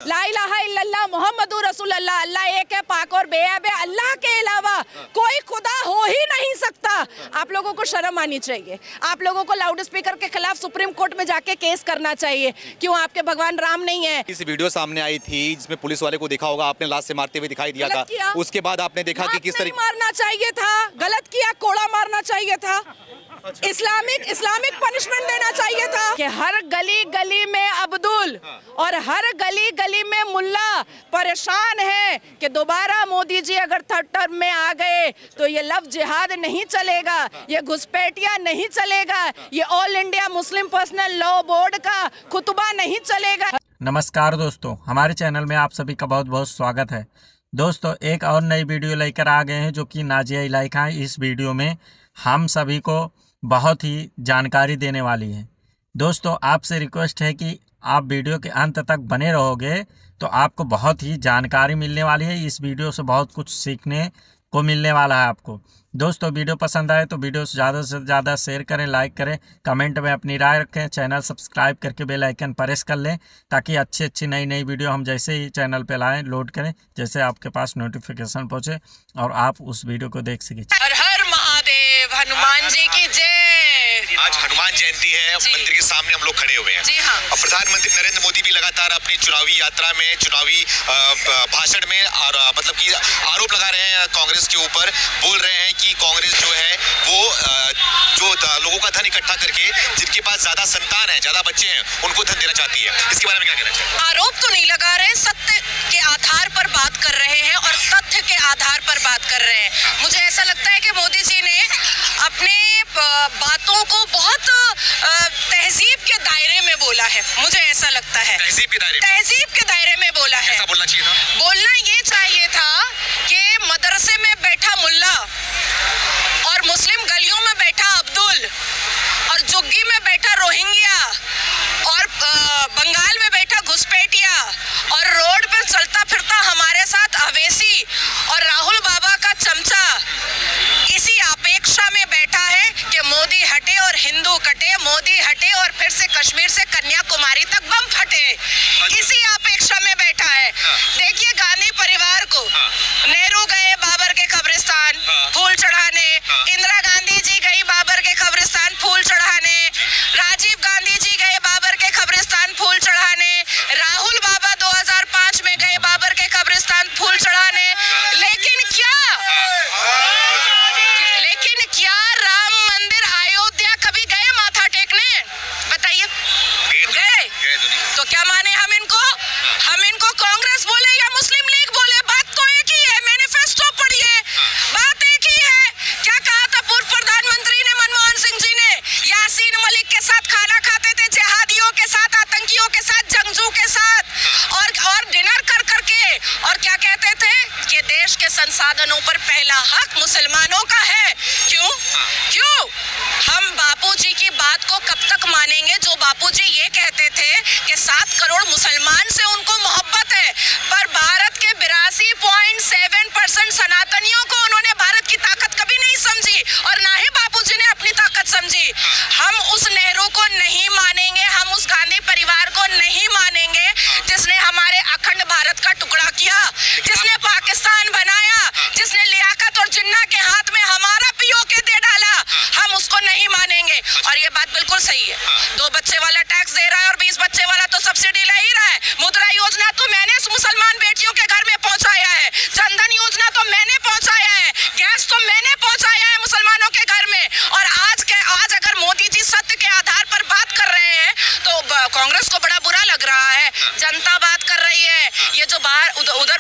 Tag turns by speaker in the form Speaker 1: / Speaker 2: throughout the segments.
Speaker 1: ला इलाहा इल्लल्लाह मुहम्मदुर रसूलुल्लाह, अल्लाह एक है, पाक और बेअब है, अल्लाह के अलावा कोई खुदा हो ही नहीं सकता। आप लोगों को शर्म आनी चाहिए। आप लोगों को लाउड स्पीकर के खिलाफ सुप्रीम कोर्ट में जाके केस करना चाहिए। क्यों? आपके भगवान राम नहीं है।
Speaker 2: इस वीडियो सामने आई थी जिसमें पुलिस वाले को देखा होगा आपने लाश से मारते हुए दिखाई दिया था। उसके बाद आपने देखा कि किस तरीके
Speaker 1: मारना चाहिए था, गलत किया, कोड़ा मारना चाहिए था, इस्लामिक पनिशमेंट देना चाहिए था। कि हर गली गली में अब्दुल और हर गली गली में मुल्ला परेशान है कि दोबारा मोदी जी अगर थर्ड टर्म में आ गए तो ये लव जिहाद नहीं चलेगा, ये घुसपैठिया नहीं चलेगा, ये all India Muslim personal law board का खुतबा नहीं चलेगा।
Speaker 3: नमस्कार दोस्तों, हमारे चैनल में आप सभी का बहुत बहुत स्वागत है। दोस्तों, एक और नई वीडियो लेकर आ गए हैं जो कि नाजिया इलाका है। इस वीडियो में हम सभी को बहुत ही जानकारी देने वाली है। दोस्तों, आपसे रिक्वेस्ट है कि आप वीडियो के अंत तक बने रहोगे तो आपको बहुत ही जानकारी मिलने वाली है। इस वीडियो से बहुत कुछ सीखने को मिलने वाला है आपको। दोस्तों, वीडियो पसंद आए तो वीडियो से ज़्यादा शेयर करें, लाइक करें, कमेंट में अपनी राय रखें, चैनल सब्सक्राइब करके बेल आइकन प्रेस कर लें ताकि अच्छी नई वीडियो हम जैसे ही चैनल पे लाएं, लोड करें, जैसे आपके पास नोटिफिकेशन पहुंचे और आप उस वीडियो को देख सकें।
Speaker 1: हर हर महादेव, हनुमान जी की जय।
Speaker 2: आज हनुमान जयंती है, मंदिर के सामने हम लोग खड़े हुए हैं।
Speaker 1: जी हाँ।
Speaker 2: और प्रधानमंत्री नरेंद्र मोदी भी लगातार अपनी चुनावी यात्रा में, चुनावी भाषण में और मतलब कि आरोप लगा रहे हैं कांग्रेस के ऊपर। बोल रहे हैं कि कांग्रेस जो है वो जो लोगों का धन इकट्ठा करके जिनके पास ज्यादा संतान है, ज्यादा बच्चे हैं, उनको धन देना चाहती है। इसके बारे में क्या कहना चाहिए?
Speaker 1: आरोप तो नहीं लगा रहे, सत्य के आधार पर बात कर रहे हैं और तथ्य के आधार पर बात कर रहे हैं। मुझे ऐसा लगता है कि मोदी जी ने अपने बातों को बहुत तहजीब के दायरे में बोला है। मुझे ऐसा लगता है तहजीब के दायरे में बोला है।
Speaker 2: ऐसा बोलना चाहिए था।
Speaker 1: बोलना ये चाहिए था कि मदरसे में बैठा मुल्ला और मुस्लिम गलियों में बैठा अब्दुल और जुग्गी में बैठा रोहिंग्या और बंगाल में बैठा घुसपैठिया और रोड पर चलता फिरता हमारे साथ अवेसी और राहुल बाबा का चमचा इसी अपेक्षा में बैठा है कि मोदी हटे और हिंदू कटे, मोदी हटे और फिर से कश्मीर से कन्याकुमारी तक बम फटे, इसी अपेक्षा में बैठा है। देखिए, गांधी परिवार को नेहरू गए बाबर के कब्रिस्तान फूल चढ़ाने, इंदिरा गांधी जी गई बाबर के कब्रिस्तान फूल चढ़ाने, राजीव गांधी जी गए बाबर के कब्रिस्तान फूल चढ़ाने, राहुल बाबा 2005 में गए बाबर के कब्रिस्तान फूल चढ़ाने। लेकिन क्या राम मंदिर अयोध्या कभी गए माथा टेकने? बताइए, गए? तो क्या माने हम इनको कांग्रेस बोले या मुस्लिम लीग बोले, बात तो एक ही है। मैनिफेस्टो पढ़िए, बात एक ही है। क्या कहा था पूर्व प्रधानमंत्री ने, मनमोहन सिंह जी ने? यासीन मलिक के साथ खाना खाते थे, जिहादियों के साथ, आतंकियों के साथ, जंगजू के साथ और डिनर कर करके, और क्या कहते थे कि देश के संसाधनों पर पहला हक मुसलमानों का है। क्यों हम बापूजी की बात को कब तक मानेंगे? जो बापूजी ये कहते थे कि 7 करोड़ मुसलमान से उनको मोहब्बत है, पर भारत के 82.7% सनातनियों को उन्होंने भारत की ताकत कभी नहीं समझी और ना ही बापूजी ने अपनी ताकत समझी। हम उस नेहरू को नहीं मानेंगे, हम उस गांधी परिवार को नहीं मानेंगे जिसने हमारे अखंड भारत का टुकड़ा किया, जिसने पाकिस्तान बनाया, जिसने लियाकत और जिन्ना के हाथ में हमारा पीओके दे डाला। हम उसको नहीं मानेंगे। और ये बात बिल्कुल सही है। 2 बच्चे वाला टैक्स दे रहा है और 20 बच्चे वाला तो सब्सिडी ले ही रहा है। मुद्रा योजना तो मैंने मुसलमान बेटियों के घर में पहुंचाया है, जनधन योजना तो मैंने पहुंचाया है, गैस तो मैंने पहुंचाया है मुसलमानों के घर में। और आज अगर मोदी जी सत्य के आधार पर बात कर रहे हैं तो कांग्रेस को बड़ा बुरा लग रहा है। जनता बात कर रही है। ये जो बाहर उधर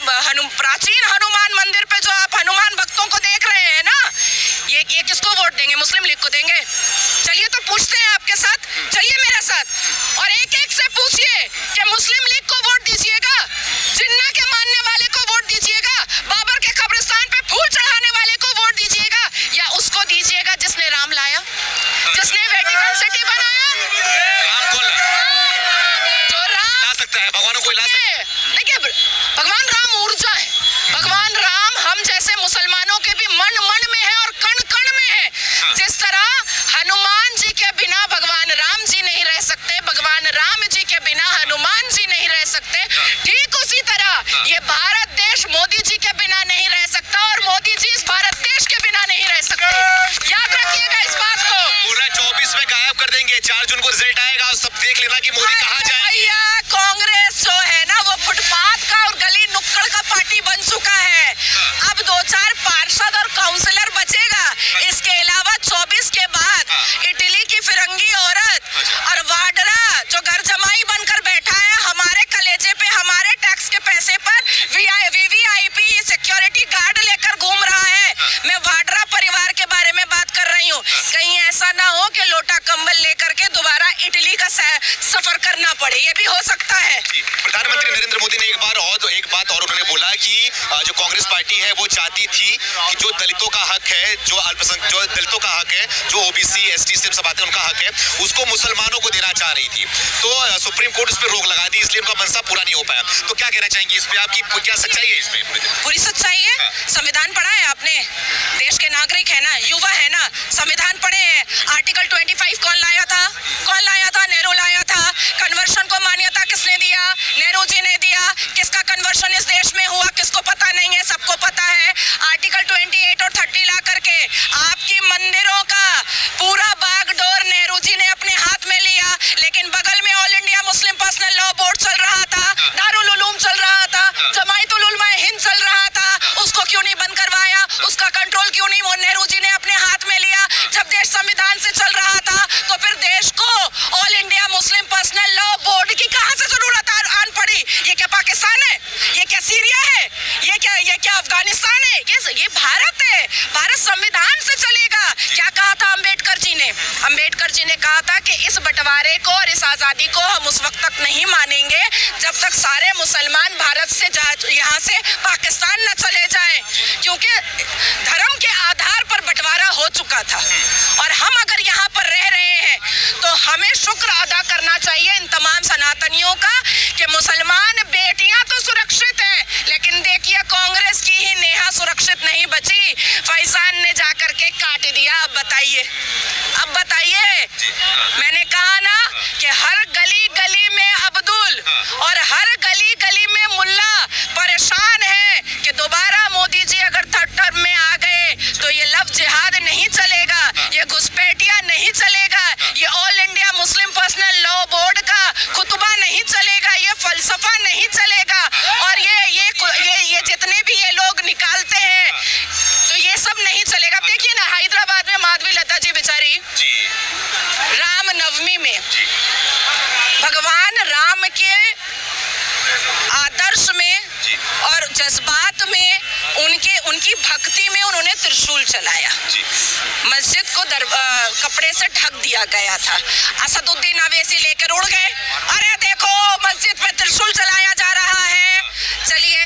Speaker 1: प्राचीन हनुमान मंदिर पे जो आप हनुमान भक्तों को देख रहे हैं ना, ये किसको वोट देंगे? मुस्लिम लीग को देंगे? चलिए तो पूछते हैं आपके साथ, चलिए मेरे साथ और एक से पूछिए कि मुस्लिम लीग को वोट दीजिएगा, जिन्ना के मानने वाले को वोट दीजिएगा, बाबर के कब्रिस्तान पे फूल चढ़ाने वाले को वोट दीजिएगा, या उसको दीजिएगा जिसने राम लाया, जिसने वेटिकन सिटी बनाया? तो राम ला सकता है, भगवानों को ला सकता है। देखिए, भगवान राम ऊर्जा है। भगवान राम हम जैसे मुसलमानों के भी मन में है और कण में है। जिस तरह हनुमान जी के बिना भगवान राम जी नहीं रह सकते, भगवान राम जी के बिना हनुमान जी नहीं रह सकते, ठीक
Speaker 2: मोदी ने एक बात और उन्होंने बोला कि जो कांग्रेस पार्टी है वो चाहती थी कि जो दलितों का हक है, जो दलितों का हक है, जो ओबीसी एसटी से सब आते हैं उनका हक है, उसको मुसलमानों को देना चाह रही थी। तो सुप्रीम कोर्ट उस पर रोक लगा दी, इसलिए उनका मनसा पूरा नहीं हो पाया। तो क्या कहना चाहेंगे इस पे, आपकी क्या सच्चाई है इसमें?
Speaker 1: पूरी सच्चाई है। संविधान पढ़ा है आपने? देश के नागरिक है ना, युवा है ना, संविधान पढ़े हैं। आर्टिकल 25 कौन लाया था? नेहरू लाया था। कन्वर्शन को मान्यता किसने दिया? नेहरू जी ने दिया। किसका कन्वर्शन इस देश में हुआ किसको पता नहीं है? सबको पता है। आर्टिकल 28 और 30 ला करके आपकी मंदिरों का पूरा बागडोर नेहरू जी ने अपने हाथ में लिया, लेकिन बगल में all India Muslim personal law board चल रहा था, दारुल उलूम चल रहा था, जमायतुल उलमा हिंद चल रहा था। उसको क्यों नहीं बंद करवाया? उसका कंट्रोल क्यों नहीं वो नेहरू जी ने अपने हाथ में लिया? जब देश संविधान से चल रहा था तो फिर देश को all India Muslim personal law board की कहां से जरूरत आन पड़ी? ये क्या पाकिस्तान है? ये क्या सीरिया है? ये क्या अफगानिस्तान है? ये भारत है। भारत संविधान से चलेगा। क्या कहा था अम्बेडकर जी ने? अम्बेडकर जी ने कहा था कि इस बंटवारे को और इस आजादी को हम उस वक्त तक नहीं मानेंगे जब तक सारे मुसलमान भारत से यहाँ से पाकिस्तान न चले जाएं, क्योंकि धर्म के आधार पर बंटवारा हो चुका था। और हम अगर यहाँ पर रह रहे हैं तो हमें शुक्र अदा करना चाहिए इन तमाम सनातनियों का कि मुसलमान बेटियां तो सुरक्षित हैं, लेकिन देखिए कांग्रेस की ही नेहा सुरक्षित नहीं बची। फैजान ने जाकर के काट दिया। अब बताइए मैंने कहा ना कि हर गली गली में अब्दुल और हर गली गली में मुल्ला परेशान है कि दोबारा मोदी जी अगर थर्ड टर्म में आ गए तो ये लव जिहाद नहीं चलेगा, ये घुसपैठिया नहीं चलेगा, ये all India Muslim personal law board का खुतबा नहीं चलेगा, ये फलसफा नहीं चलेगा। और ये जितने भी ये लोग निकालते हैं तो ये सब नहीं चलेगा। देखिए ना, हैदराबाद में माधवी लता जी बेचारी राम नवमी में भगवान राम के आदर्श में और जज्बात में उनकी भक्ति में उन्होंने त्रिशूल चलाया। मस्जिद को कपड़े से ढक दिया गया था। असदुद्दीन अवैसी लेकर उड़ गए, अरे देखो मस्जिद पे त्रिशूल चलाया जा रहा है। चलिए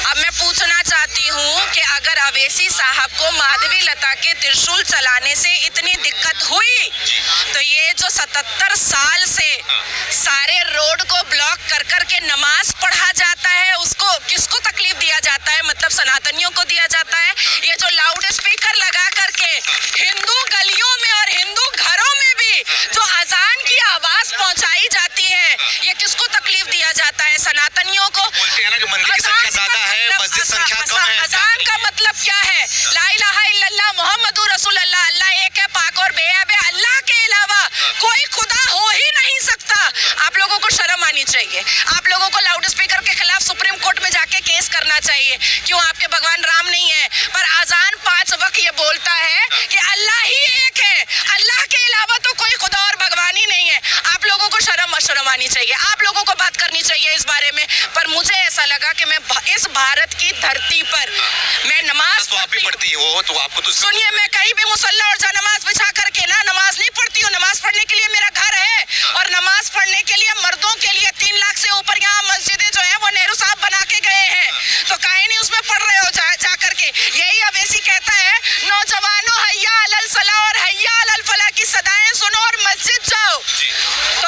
Speaker 1: अब मैं पूछना चाहती हूँ कि अगर अवैसी साहब को माधवी लता के त्रिशूल चलाने से इतनी दिक्कत हुई तो ये जो 77 साल से सारे रोड को ब्लॉक कर के नमाज पढ़ा जाता है उसको किसको तकलीफ दिया जाता है? मतलब सनातनियों को दिया जाता है। ये जो लाउड स्पीकर लगा करके हिंदू गलियों में और हिंदू घरों में भी जो अजान की आवाज पहुंचाई जाती है, ये किसको तकलीफ दिया जाता है? सनातनियों को।
Speaker 2: बोलते हैं ना कि मंदिर की संख्या ज्यादा है, मस्जिद संख्या कम है।
Speaker 1: अजान का मतलब क्या है? ला इलाहा इल्लल्लाह मुहम्मदुर रसूलुल्लाह, अल्लाह एक है, पाक और बेअब है। अल्लाह के अलावा कोई खुदा हो ही नहीं सकता। आप लोगों को शर्म आनी चाहिए। आप लोगों को लाउड स्पीकर के खिलाफ सुप्रीम कोर्ट में जाके केस करना चाहिए। क्यों? आपके भगवान राम नहीं है, पर अजान 5 वक्त ये बोलता है कि अल्लाह ही एक है, अल्लाह के अलावा तो कोई खुदा और भगवान ही नहीं है। आप लोगों को शर्म आनी चाहिए। आप लोगों को बात करनी चाहिए इस बारे में। पर मुझे ऐसा लगा कि मैं इस भारत की धरती पर मैं नमाज
Speaker 2: तो आप भी पढ़ती हो तो आपको तो
Speaker 1: सुनिए, मैं कहीं भी मुसल्ला और नमाज बिछा करके ना नमाज नहीं पढ़ती हूँ। नमाज पढ़ने के लिए मेरा घर है और नमाज पढ़ने के लिए मर्दों के लिए 3 लाख से ऊपर यहाँ मस्जिदें जो है वो नेहरू साहब बना के गए हैं, तो काहे नहीं उसमें पढ़ रहे हो जा करके? यही अवैसी कहता है नौजवानों हैया अलल सलाह और हैया अलल फलाह की सदाएं सुनो और मस्जिद जाओ। तो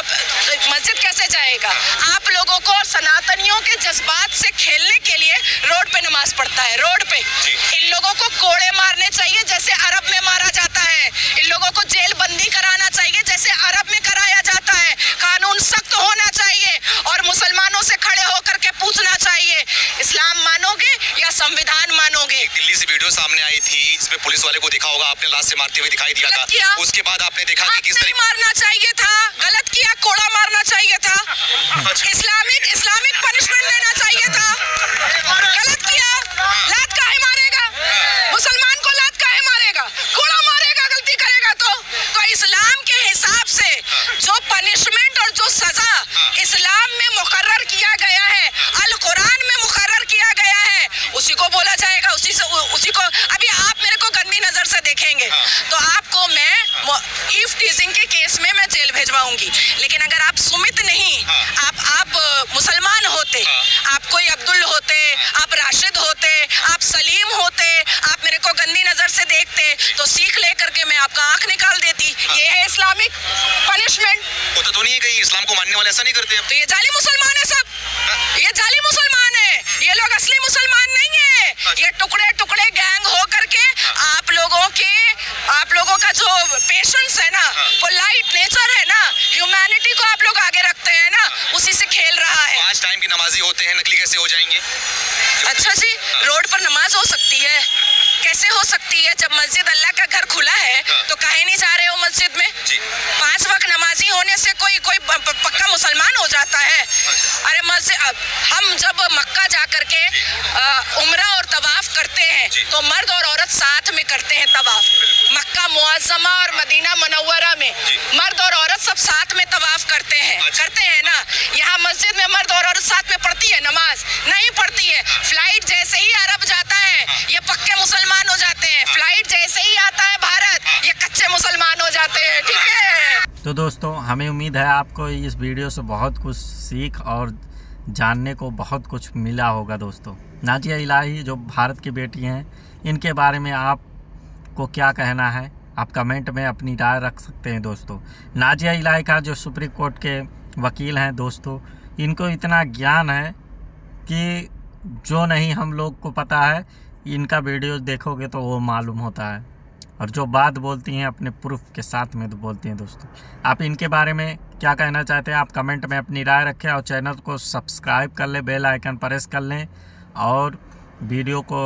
Speaker 1: मस्जिद कैसे जाएगा? आप लोगों को सनातनियों के जज्बात से खेलने के लिए रोड पे नमाज पढ़ता है, रोड पे। इन लोगों को कोड़े मारने चाहिए जैसे अरब में मारा जाता है। इन लोगों को जेल बंदी कराना चाहिए जैसे अरब में कराया जाता है। कानून सख्त होना चाहिए और मुसलमानों से खड़े होकर के पूछना चाहिए, इस्लाम मानोगे या संविधान मानोगे?
Speaker 2: दिल्ली से वीडियो सामने आई थी जिसमें पुलिस वाले को देखा होगा आपने, लाश से मारते हुए दिखाई दिया था। उसके बाद आपने देखा कि किस तरीके
Speaker 1: मारना चाहिए था, गलत किया, कोड़ा मारना चाहिए था, इस्लामिक पनिशमेंट देना चाहिए था। गलत किया, लात काहे मारेगा? मुसलमान को लात काहे मारेगा? कोड़ा मारेगा गलती करेगा तो इस्लाम के हिसाब से जो पनिशमेंट और जो सजा इस्लाम में मुकर्रर किया गया है, अल कुरान में मुकर्रर किया गया है, उसी को बोला जाएगा। उसी को अभी आप मेरे को गंदी नजर से देखेंगे तो आपको मैं ईव टीजिंग के केस में मैं जेल
Speaker 2: नमाजी होते हैं, नकली कैसे हो जाएंगे?
Speaker 1: अच्छा जी, रोड पर नमाज हो सकती है? कैसे हो सकती है? जब मस्जिद अल्लाह का घर खुला है तो काहे नहीं जा रहे हो मस्जिद में? 5 वक्त नमाजी होने से कोई पक्का मुसलमान हो जाता है? अरे मस्जिद, हम जब मक्का जा करके उम्रा और तवाफ करते हैं तो मर्द और औरत साथ में करते हैं तवाफ। मक्का मुअज़्ज़मा और मदीना मुनव्वरा में मर्द और औरत सब साथ में तवाफ करते हैं ना। यहाँ मस्जिद में मर्द और औरत साथ में पढ़ती है नमाज? नहीं पढ़ती है। फ्लाइट जैसे ही अरब जाता है ये पक्के मुसलमान हो जाते हैं, फ्लाइट जैसे ही आता है भारत ये कच्चे मुसलमान हो जाते हैं। ठीक है।
Speaker 3: तो दोस्तों, हमें उम्मीद है आपको इस वीडियो से बहुत कुछ सीख और जानने को बहुत कुछ मिला होगा। दोस्तों, नाजिया इलाही जो भारत की बेटी हैं, इनके बारे में आपको क्या कहना है? आप कमेंट में अपनी राय रख सकते हैं। दोस्तों, नाजिया इलाही का जो सुप्रीम कोर्ट के वकील हैं दोस्तों, इनको इतना ज्ञान है कि जो नहीं हम लोग को पता है, इनका वीडियो देखोगे तो वो मालूम होता है। और जो बात बोलती हैं अपने प्रूफ के साथ में तो बोलती हैं। दोस्तों, आप इनके बारे में क्या कहना चाहते हैं? आप कमेंट में अपनी राय रखें और चैनल को सब्सक्राइब कर लें, बेल आइकन प्रेस कर लें और वीडियो को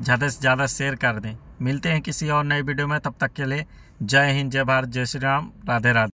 Speaker 3: ज़्यादा से ज़्यादा शेयर कर दें। मिलते हैं किसी और नई वीडियो में, तब तक के लिए जय हिंद, जय भारत, जय श्री राम, राधे राधे।